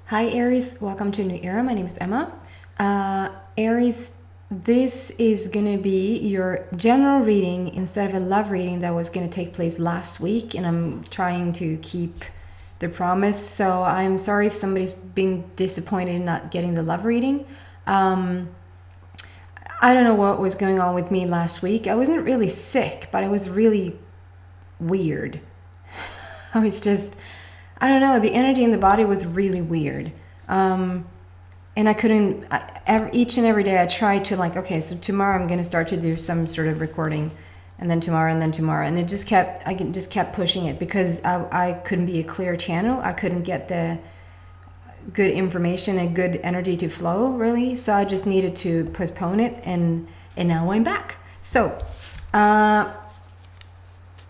Hi Aries, welcome to a new era. My name is Emma. Aries, this is gonna be your general reading instead of a love reading that was gonna take place last week, and I'm trying to keep the promise. So I'm sorry if somebody's being disappointed in not getting the love reading. I don't know what was going on with me last week. I wasn't really sick, but I was really weird. I was just, I don't know, the energy in the body was really weird. And I couldn't, each and every day I tried to okay, so tomorrow I'm going to start to do some sort of recording, and then tomorrow, and then tomorrow. And I just kept pushing it because I couldn't be a clear channel. I couldn't get the good information and good energy to flow, really. So I just needed to postpone it, and now I'm back. So,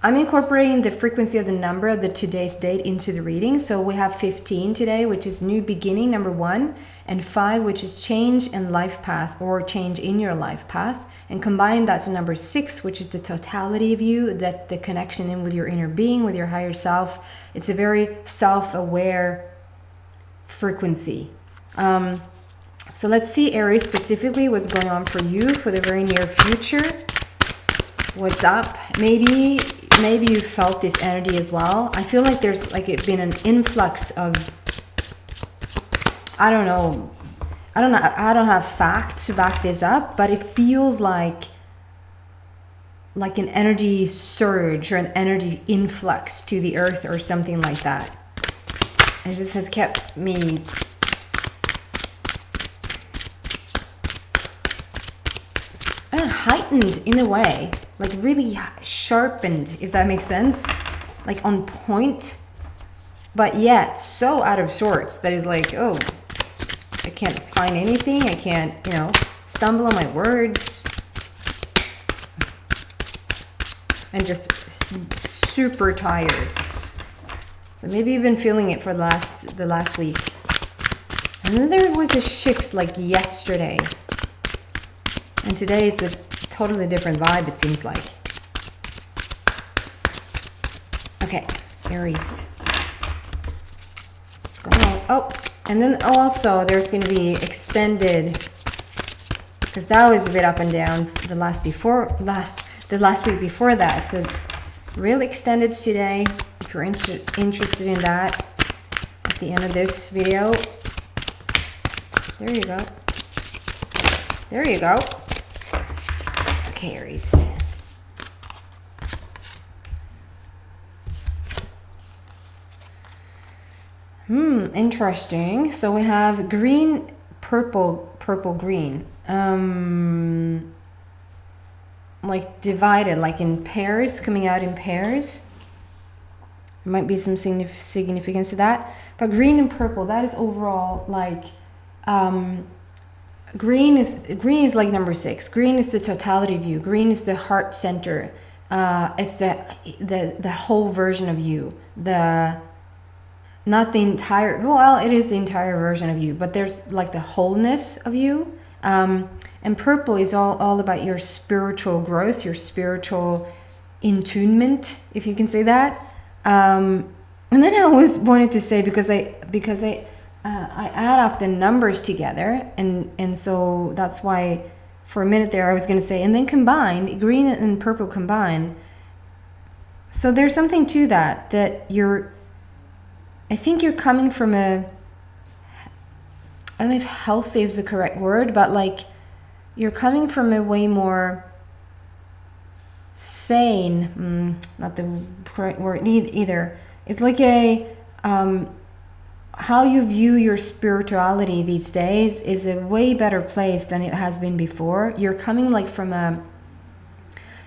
I'm incorporating the frequency of the number of the today's date into the reading. So we have 15 today, which is new beginning, number 1, and 5, which is change and life path, or change in your life path. And combined, that's number 6, which is the totality of you. That's the connection in with your inner being, with your higher self. It's a very self-aware frequency. So let's see, Aries, specifically what's going on for you for the very near future. What's up? Maybe you felt this energy as well. I feel like there's been an influx of, I don't know, I don't have facts to back this up, but it feels like an energy surge or an energy influx to the earth or something like that. It just has kept me heightened in a way, really sharpened, if that makes sense, on point, but yet so out of sorts that is oh, I can't find anything, I can't, stumble on my words, and just super tired. So maybe you've been feeling it for the last week. And then there was a shift yesterday, and today it's a totally different vibe, it seems like. Okay, Aries. What's going on? Oh, and then also there's going to be extended, because that was a bit up and down the last week before that. So real extended today, if you're interested in that, at the end of this video. There you go. There you go. Okay, Aries. Interesting. So we have green, purple, green. Divided, in pairs, coming out in pairs. There might be some significance to that. But green and purple, that is overall green is like number 6. Green is the totality view. Green is the heart center. It's the whole version of you. Not the entire, well, it is the entire version of you, but there's the wholeness of you. And purple is all about your spiritual growth, your spiritual attunement, if you can say that. And then I always wanted to say, because I add up the numbers together, and so that's why for a minute there I was going to say, and then combined, green and purple combined. So there's something to that I think you're coming from I don't know if healthy is the correct word, but you're coming from a way more sane, not the correct word either. It's how you view your spirituality these days is a way better place than it has been before. You're coming from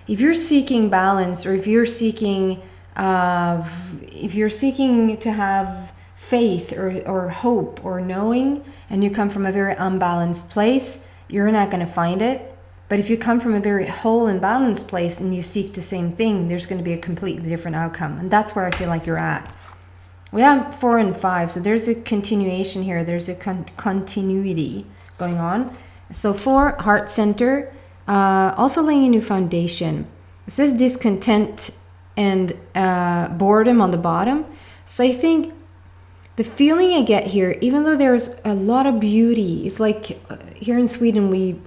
if you're seeking balance, or if you're seeking to have faith or hope or knowing, and you come from a very unbalanced place, you're not going to find it. But if you come from a very whole and balanced place and you seek the same thing, there's going to be a completely different outcome. And that's where I feel like you're at. We have 4 and 5, so there's a continuation here. There's a continuity going on. So 4, heart center, also laying a new foundation. It says discontent and boredom on the bottom. So I think the feeling I get here, even though there's a lot of beauty, it's like here in Sweden, we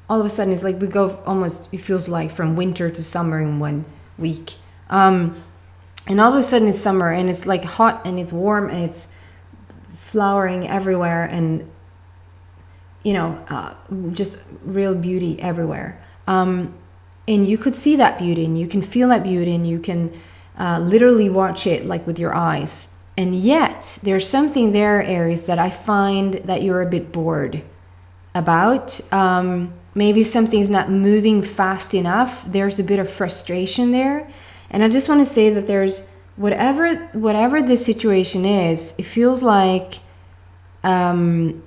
all of a sudden, it's like we go almost, it feels like from winter to summer in 1 week. And all of a sudden it's summer and it's like hot and it's warm and it's flowering everywhere and, just real beauty everywhere. And you could see that beauty and you can feel that beauty and you can literally watch it like with your eyes. And yet there's something there, Aries, that I find that you're a bit bored about. Maybe something's not moving fast enough. There's a bit of frustration there. And I just want to say that there's whatever the situation is, it feels like I'm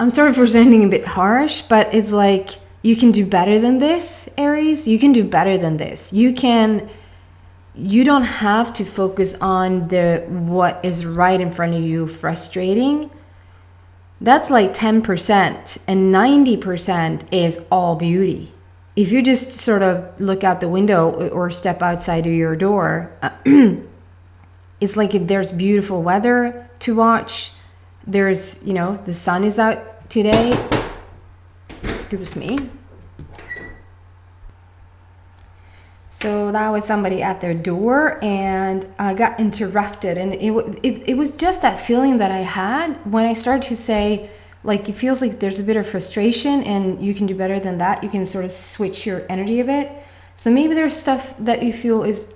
sorry for sounding a bit harsh, but it's like you can do better than this, Aries. You can do better than this. You don't have to focus on what is right in front of you frustrating. That's like 10%, and 90% is all beauty. If you just sort of look out the window or step outside of your door, it's like if there's beautiful weather to watch, there's, the sun is out today. Excuse me. So that was somebody at their door and I got interrupted, and it was just that feeling that I had when I started to say, like, it feels like there's a bit of frustration and you can do better than that. You can sort of switch your energy a bit. So maybe there's stuff that you feel is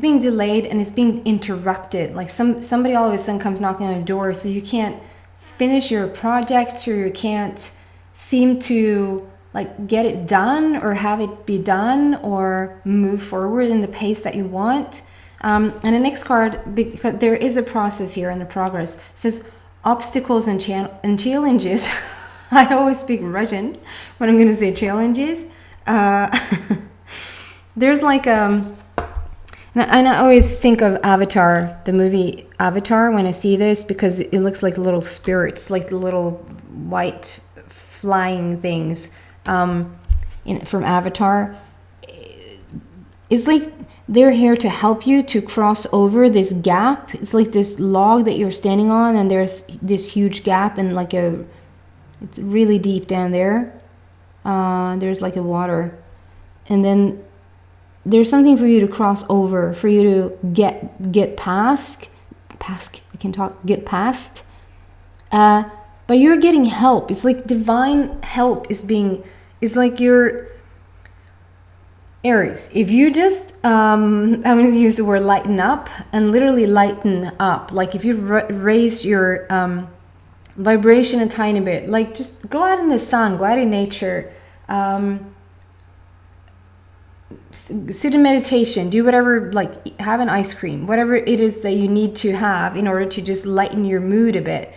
being delayed and it's being interrupted. Like somebody all of a sudden comes knocking on the door, so you can't finish your project or you can't seem to like get it done or have it be done or move forward in the pace that you want. And the next card, because there is a process here and a progress, says obstacles and challenges. I always speak Russian when I'm going to say challenges. There's like and I always think of Avatar, the movie Avatar, when I see this, because it looks like little spirits, like little white flying things from Avatar. It's like they're here to help you to cross over this gap. It's like this log that you're standing on, and there's this huge gap, and it's really deep down there. There's like a water, and then there's something for you to cross over, for you to get past. Get past. But you're getting help. It's like divine help it's like you're Aries. If you just, I'm going to use the word lighten up, and literally lighten up. Like if you raise your vibration a tiny bit, like just go out in the sun, go out in nature, sit in meditation, do whatever, like have an ice cream, whatever it is that you need to have in order to just lighten your mood a bit.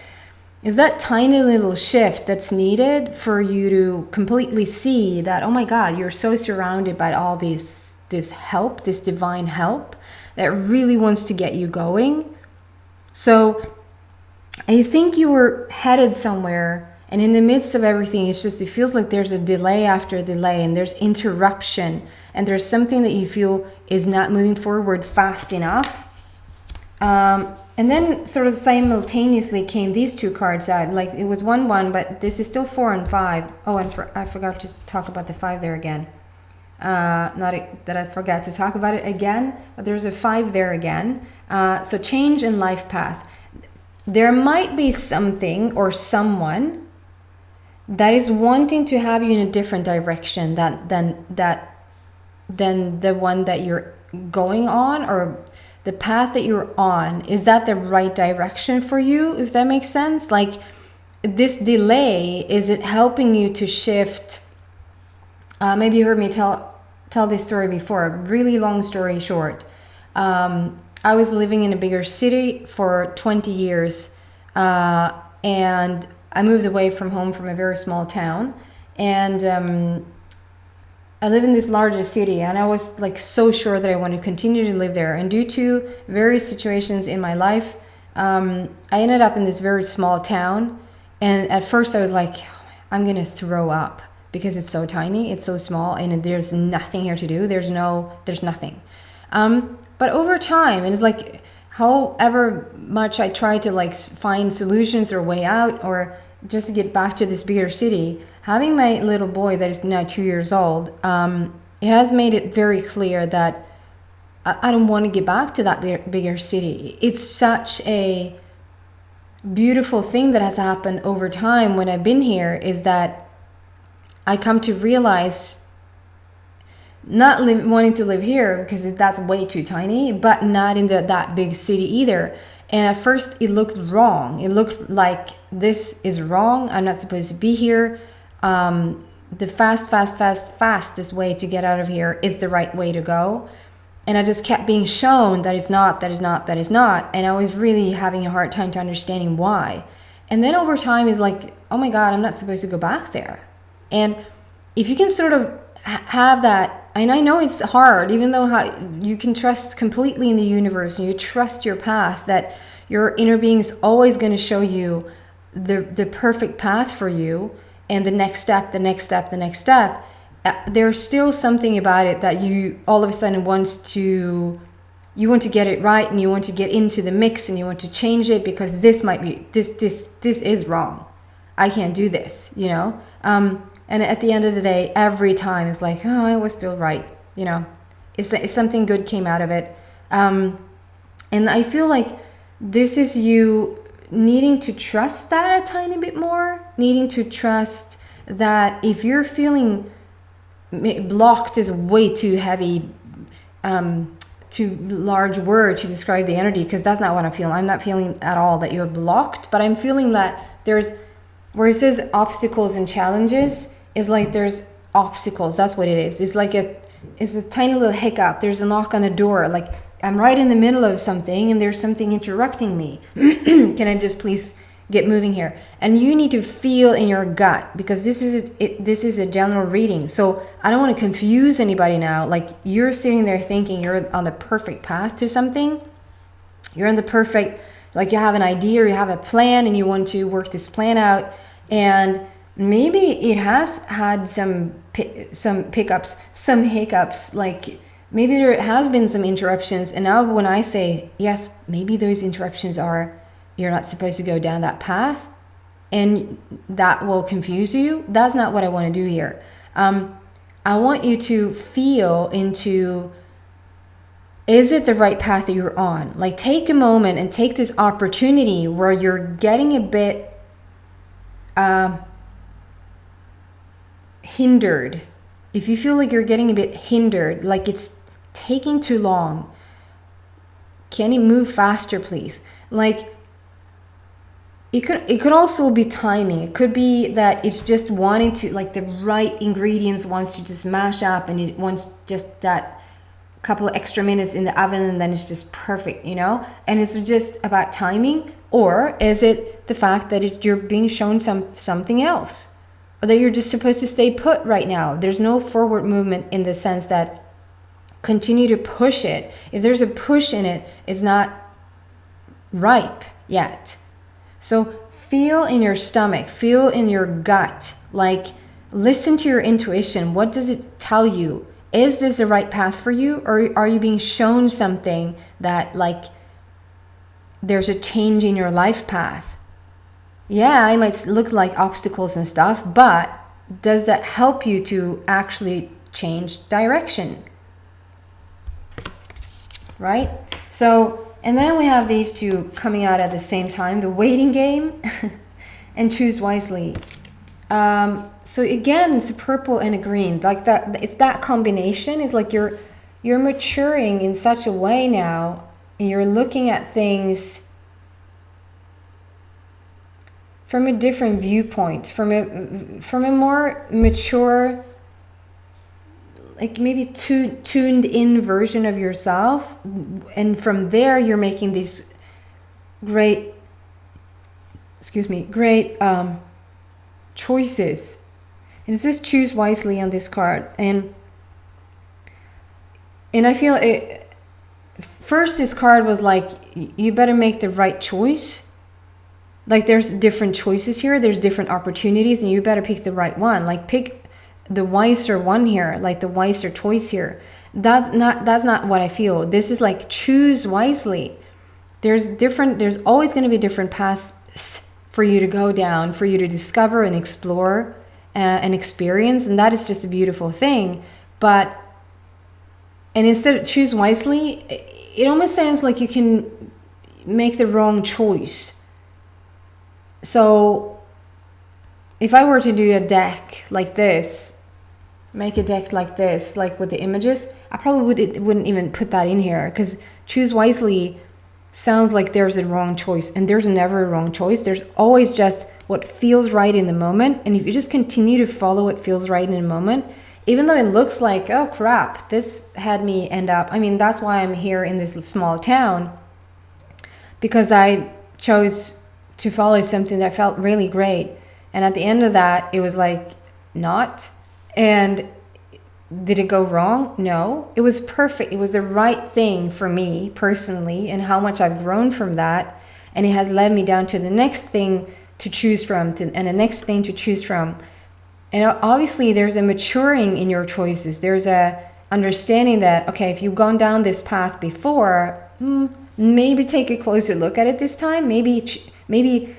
Is that tiny little shift that's needed for you to completely see that, oh my God, you're so surrounded by all this help, this divine help that really wants to get you going. So I think you were headed somewhere, and in the midst of everything, it feels like there's a delay after a delay, and there's interruption, and there's something that you feel is not moving forward fast enough. And then sort of simultaneously came these two cards out. Like it was 1-1, but this is still 4 and 5. Oh, and I forgot to talk about the 5 there again. That I forgot to talk about it again, but there's a 5 there again. So change in life path. There might be something or someone that is wanting to have you in a different direction than the one that you're going on, or the path that you're on. Is that the right direction for you, if that makes sense? Like this delay, is it helping you to shift? Maybe you heard me tell this story before. Really long story short, I was living in a bigger city for 20 years, and I moved away from home from a very small town, and I live in this larger city, and I was like so sure that I want to continue to live there. And due to various situations in my life, I ended up in this very small town. And at first I was like, I'm going to throw up because it's so tiny, it's so small, and there's nothing here to do. There's nothing. but over time, and it's like, however much I try to like find solutions or way out, or just to get back to this bigger city, having my little boy that is now 2 years old, it has made it very clear that I don't want to get back to that bigger city. It's such a beautiful thing that has happened over time when I've been here, is that I come to realize not wanting to live here because that's way too tiny, but not in that big city either. And at first it looked wrong. It looked like this is wrong. I'm not supposed to be here. The fastest way to get out of here is the right way to go. And I just kept being shown that it's not, that is not, that is not. And I was really having a hard time to understanding why. And then over time it's like, oh my God, I'm not supposed to go back there. And if you can sort of have that, and I know it's hard, even though you can trust completely in the universe and you trust your path, that your inner being is always going to show you the perfect path for you, and the next step, the next step, the next step. There's still something about it that you all of a sudden you want to get it right, and you want to get into the mix, and you want to change it because this might be, this is wrong. I can't do this, you know? And at the end of the day, every time it's like, oh, I was still right, you know? It's something good came out of it. And I feel like this is you needing to trust that a tiny bit more, needing to trust that if you're feeling blocked is way too heavy, too large word to describe the energy, because that's not what I'm feeling. I'm not feeling at all that you're blocked, but I'm feeling that there's, where it says obstacles and challenges, is like there's obstacles. That's what it is. It's like it's a tiny little hiccup. There's a knock on the door. Like I'm right in the middle of something and there's something interrupting me. Can I just please get moving here? And you need to feel in your gut, because this is a general reading. So I don't want to confuse anybody now. Like you're sitting there thinking you're on the perfect path to something. You're on the perfect, like you have an idea or you have a plan and you want to work this plan out, and maybe it has had some hiccups, like maybe there has been some interruptions. And now when I say, yes, maybe those interruptions are, you're not supposed to go down that path, and that will confuse you. That's not what I want to do here. I want you to feel into, is it the right path that you're on? Like take a moment and take this opportunity where you're getting a bit hindered. If you feel like you're getting a bit hindered, like it's taking too long, can you move faster, please? Like it could also be timing. It could be that it's just wanting to, like the right ingredients wants to just mash up, and it wants just that couple of extra minutes in the oven, and then it's just perfect, you know? And it's just about timing. Or is it the fact that you're being shown something else, or that you're just supposed to stay put right now? There's no forward movement in the sense that continue to push it. If there's a push in it, it's not ripe yet. So feel in your stomach, feel in your gut, like listen to your intuition. What does it tell you? Is this the right path for you? Or are you being shown something that like there's a change in your life path? Yeah, it might look like obstacles and stuff, but does that help you to actually change direction? Right? So, and then we have these two coming out at the same time, the waiting game and choose wisely. So again, it's a purple and a green, like that. It's that combination. It's like you're maturing in such a way now, and you're looking at things from a different viewpoint, from a more mature, like maybe tuned in version of yourself. And from there you're making these great choices. And it says choose wisely on this card, and I feel it first, this card was like, you better make the right choice. Like there's different choices here, there's different opportunities, and you better pick the right one. Like pick the wiser one here, like the wiser choice here. That's not what I feel. This is like choose wisely. There's always going to be different paths for you to go down, for you to discover and explore and experience, and that is just a beautiful thing. And instead of choose wisely, it almost sounds like you can make the wrong choice. So if I were to do a deck like this, make a deck like this, like with the images, I probably wouldn't even put that in here, because choose wisely sounds like there's a wrong choice, and there's never a wrong choice. There's always just what feels right in the moment. And if you just continue to follow what feels right in the moment, even though it looks like, oh crap, this had me end up, I mean, that's why I'm here in this small town, because I chose to follow something that felt really great. And at the end of that, it was like, not. And did it go wrong? No, it was perfect. It was the right thing for me personally, and how much I've grown from that. And it has led me down to the next thing to choose from, and the next thing to choose from. And obviously there's a maturing in your choices. There's a understanding that, okay, if you've gone down this path before, maybe take a closer look at it this time. Maybe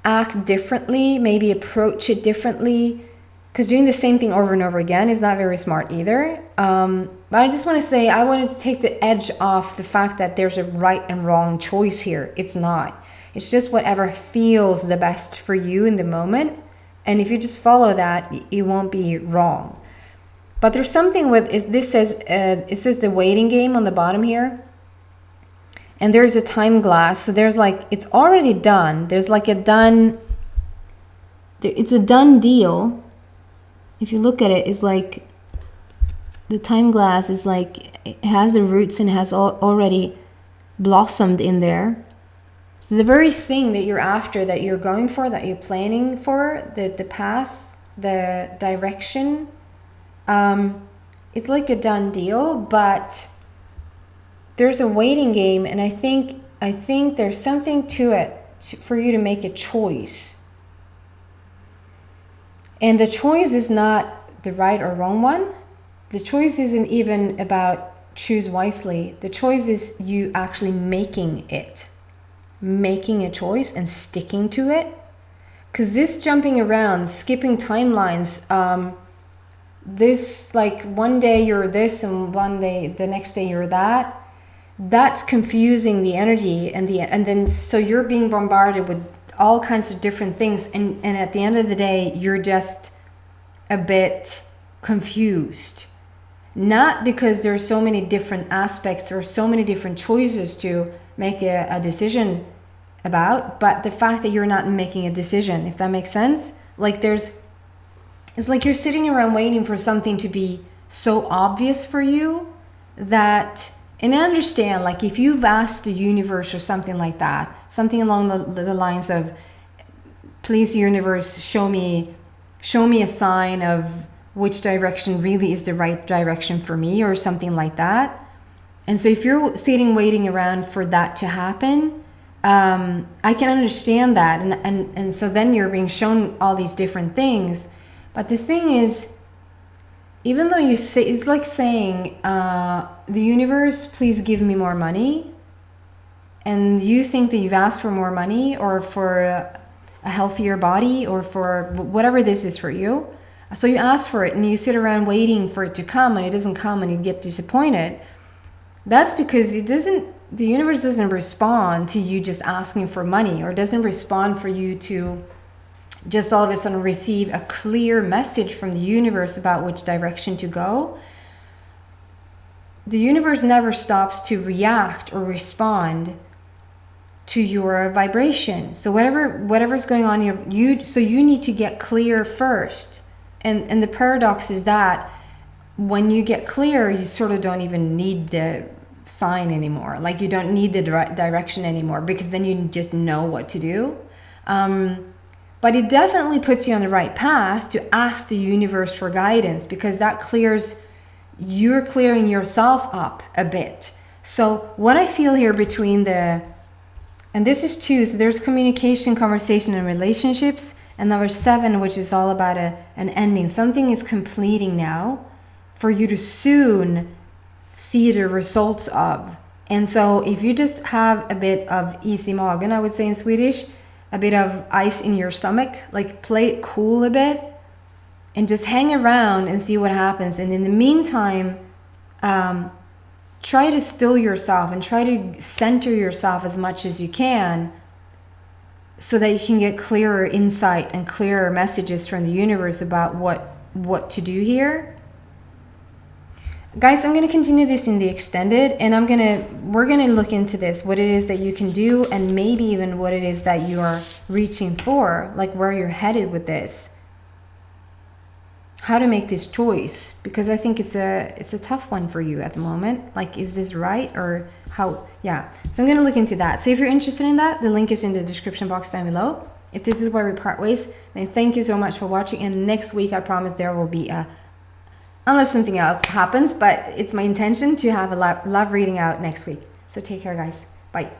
act differently, maybe approach it differently. Because doing the same thing over and over again is not very smart either. But I just want to say, I wanted to take the edge off the fact that there's a right and wrong choice here. It's not. It's just whatever feels the best for you in the moment. And if you just follow that, it won't be wrong. But there's something with, it says the waiting game on the bottom here. And there's a time glass. So there's like, it's already done. There's like it's a done deal. If you look at it, it's like the time glass is like, it has the roots and has already blossomed in there. So the very thing that you're after, that you're going for, that you're planning for, the path, the direction, it's like a done deal, but there's a waiting game. And I think there's something to it for you to make a choice. And the choice is not the right or wrong one. The choice isn't even about choose wisely. The choice is you actually making a choice and sticking to it. Because this jumping around, skipping timelines, this like one day you're this and one day, the next day you're that, that's confusing the energy. And then so you're being bombarded with all kinds of different things, and at the end of the day you're just a bit confused, not because there's so many different aspects or so many different choices to make a decision about, but the fact that you're not making a decision, if that makes sense. Like it's like you're sitting around waiting for something to be so obvious for you that, and I understand, like if you've asked the universe or something like that, something along the lines of, please universe, show me a sign of which direction really is the right direction for me, or something like that. And so if you're sitting waiting around for that to happen, I can understand that. And so then you're being shown all these different things. But the thing is, even though you say, it's like saying, the universe, please give me more money. And you think that you've asked for more money, or for a healthier body, or for whatever this is for you. So you ask for it and you sit around waiting for it to come, and it doesn't come and you get disappointed. That's because the universe doesn't respond to you just asking for money, or doesn't respond for you to just all of a sudden receive a clear message from the universe about which direction to go. The universe never stops to react or respond to your vibration. So whatever's going on here, so you need to get clear first. And the paradox is that when you get clear, you sort of don't even need the sign anymore. Like you don't need the direction anymore, because then you just know what to do. But it definitely puts you on the right path to ask the universe for guidance, because that you're clearing yourself up a bit. So what I feel here between and this is 2, so there's communication, conversation, and relationships. And number 7, which is all about an ending. Something is completing now for you to soon see the results of. And so if you just have a bit of is i magen, I would say in Swedish, a bit of ice in your stomach, like play it cool a bit and just hang around and see what happens. And in the meantime, try to still yourself and try to center yourself as much as you can so that you can get clearer insight and clearer messages from the universe about what to do here. Guys, I'm going to continue this in the extended, and we're going to look into this, what it is that you can do, and maybe even what it is that you are reaching for, like where you're headed with this. How to make this choice, because I think it's a tough one for you at the moment. Like, is this right, or how? Yeah. So I'm going to look into that. So if you're interested in that, the link is in the description box down below. If this is where we part ways, then thank you so much for watching. And next week, I promise there will be unless something else happens, but it's my intention to have a love reading out next week. So take care, guys. Bye.